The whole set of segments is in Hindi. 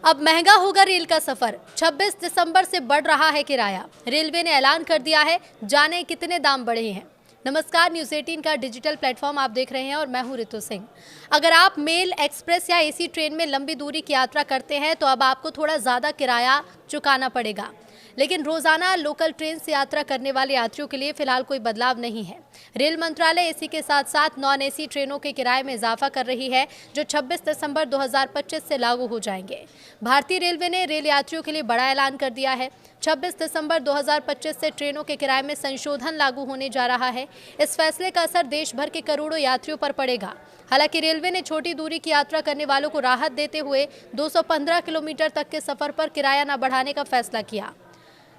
अब महंगा होगा रेल का सफर। 26 दिसंबर से बढ़ रहा है किराया। रेलवे ने ऐलान कर दिया है, जाने कितने दाम बढ़े हैं। नमस्कार, न्यूज़ 18 का डिजिटल प्लेटफॉर्म आप देख रहे हैं और मैं हूं ऋतु सिंह। अगर आप मेल, एक्सप्रेस या एसी ट्रेन में लंबी दूरी की यात्रा करते हैं तो अब आपको थोड़ा ज़्यादा किराया चुकाना पड़ेगा। लेकिन रोजाना लोकल ट्रेन से यात्रा करने वाले यात्रियों के लिए फिलहाल कोई बदलाव नहीं है। रेल मंत्रालय एसी के साथ साथ नॉन एसी ट्रेनों के किराए में इजाफा कर रही है, जो 26 दिसंबर 2025 से लागू हो जाएंगे। भारतीय रेलवे ने रेल यात्रियों के लिए बड़ा ऐलान कर दिया है। 26 दिसंबर 2025 से ट्रेनों के किराए में संशोधन लागू होने जा रहा है। इस फैसले का असर देश भर के करोड़ों यात्रियों पर पड़ेगा। हालांकि रेलवे ने छोटी दूरी की यात्रा करने वालों को राहत देते हुए 215 किलोमीटर तक के सफर पर किराया न बढ़ाने का फैसला किया।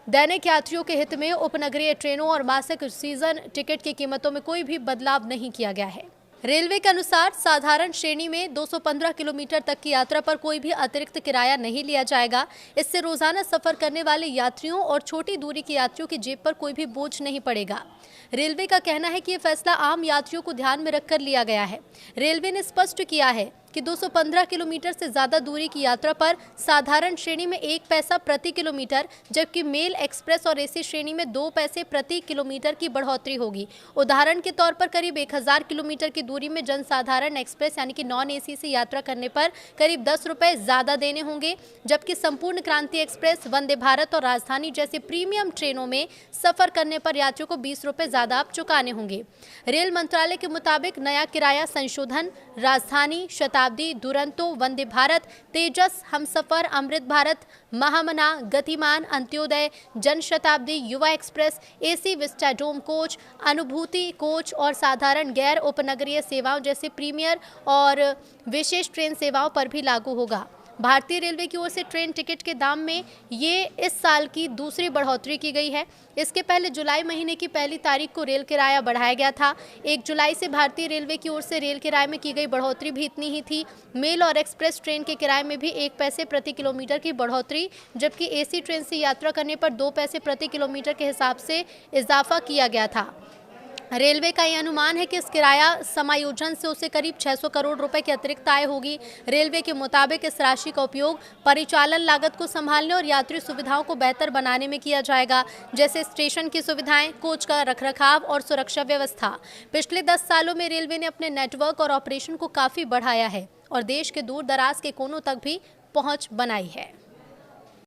दैनिक यात्रियों के हित में उपनगरीय ट्रेनों और मासिक सीजन टिकट की कीमतों में कोई भी बदलाव नहीं किया गया है। रेलवे के अनुसार साधारण श्रेणी में 215 किलोमीटर तक की यात्रा पर कोई भी अतिरिक्त किराया नहीं लिया जाएगा। इससे रोजाना सफर करने वाले यात्रियों और छोटी दूरी के यात्रियों की जेब पर कोई भी बोझ नहीं पड़ेगा। रेलवे का कहना है कि यह फैसला आम यात्रियों को ध्यान में रखकर लिया गया है। रेलवे ने स्पष्ट किया है कि 215 किलोमीटर से ज्यादा दूरी की यात्रा पर साधारण श्रेणी में 1 पैसा प्रति किलोमीटर, जबकि मेल, एक्सप्रेस और एसी श्रेणी में 2 पैसे प्रति किलोमीटर की बढ़ोतरी होगी। उदाहरण के तौर पर करीब 1000 किलोमीटर की दूरी में जनसाधारण एक्सप्रेस यानी कि नॉन एसी से यात्रा करने पर करीब 10 रुपए ज्यादा देने होंगे, जबकि संपूर्ण क्रांति एक्सप्रेस, वंदे भारत और राजधानी जैसे प्रीमियम ट्रेनों में सफर करने पर यात्रियों को 20 रुपए ज्यादा चुकाने होंगे। रेल मंत्रालय के मुताबिक नया किराया संशोधन राजधानी, शताब्दी, दुरंतो, वंदे भारत, तेजस, हमसफर, अमृत भारत, महामना, गतिमान, अंत्योदय, जनशताब्दी, युवा एक्सप्रेस, एसी विस्टाडोम कोच, अनुभूति कोच और साधारण गैर उपनगरीय सेवाओं जैसे प्रीमियर और विशेष ट्रेन सेवाओं पर भी लागू होगा। भारतीय रेलवे की ओर से ट्रेन टिकट के दाम में ये इस साल की दूसरी बढ़ोतरी की गई है। इसके पहले जुलाई महीने की 1 तारीख को रेल किराया बढ़ाया गया था। 1 जुलाई से भारतीय रेलवे की ओर से रेल किराए में की गई बढ़ोतरी भी इतनी ही थी। मेल और एक्सप्रेस ट्रेन के किराए में भी 1 पैसे प्रति किलोमीटर की बढ़ोतरी, जबकि एसी ट्रेन से यात्रा करने पर 2 पैसे प्रति किलोमीटर के हिसाब से इजाफा किया गया था। रेलवे का यह अनुमान है कि इस किराया समायोजन से उसे करीब 600 करोड़ रुपए की अतिरिक्त आय होगी। रेलवे के मुताबिक इस राशि का उपयोग परिचालन लागत को संभालने और यात्री सुविधाओं को बेहतर बनाने में किया जाएगा, जैसे स्टेशन की सुविधाएं, कोच का रखरखाव और सुरक्षा व्यवस्था। पिछले 10 सालों में रेलवे ने अपने नेटवर्क और ऑपरेशन को काफी बढ़ाया है और देश के दूर दराज के कोनों तक भी पहुंच बनाई है।